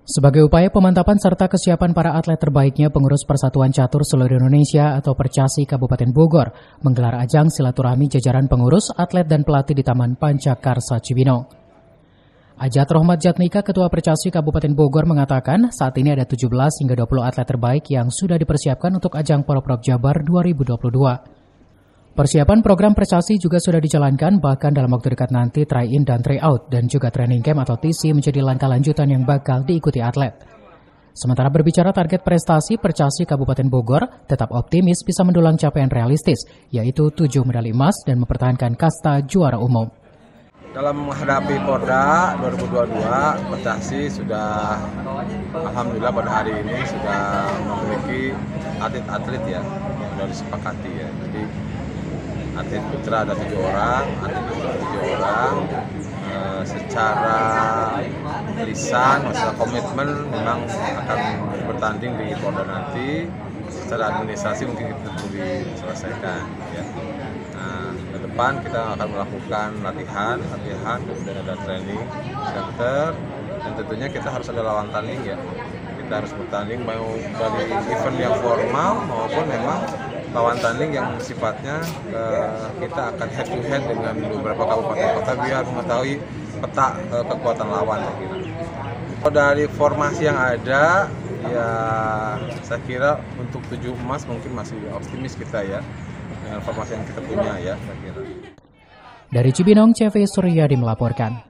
Sebagai upaya pemantapan serta kesiapan para atlet terbaiknya, pengurus Persatuan Catur Seluruh Indonesia atau Percasi Kabupaten Bogor menggelar ajang silaturahmi jajaran pengurus, atlet dan pelatih di Taman Pancakarsa Cibinong. Ajat Rohmat Jatnika, Ketua Percasi Kabupaten Bogor, mengatakan saat ini ada 17 hingga 20 atlet terbaik yang sudah dipersiapkan untuk ajang Porprov Jabar 2022. Persiapan program Percasi juga sudah dijalankan, bahkan dalam waktu dekat nanti try-in dan try-out dan juga training camp atau TC menjadi langkah lanjutan yang bakal diikuti atlet. Sementara berbicara target prestasi, Percasi Kabupaten Bogor tetap optimis bisa mendulang capaian realistis, yaitu 7 medali emas dan mempertahankan kasta juara umum. Dalam menghadapi Porda 2022, Percasi sudah alhamdulillah pada hari ini sudah memiliki atlet-atlet ya, yang sudah disepakati ya. Jadi atlet putra ada 7 orang, atlet putra 7 orang. Secara lisan, masalah komitmen memang akan bertanding di Porda nanti. Secara administrasi mungkin itu perlu diselesaikan. Ya. Nah, ke depan kita akan melakukan latihan, kemudian ada training center, dan tentunya kita harus ada lawan tanding ya. Kita harus bertanding mau dari event yang formal maupun memang lawan tanding yang sifatnya kita akan head to head dengan beberapa kabupaten kota biar mengetahui peta kekuatan lawan. Kalau dari formasi yang ada, ya saya kira untuk 7 emas mungkin masih optimis kita ya dengan formasi yang kita punya ya saya kira. Dari Cibinong, CV Suryadi melaporkan.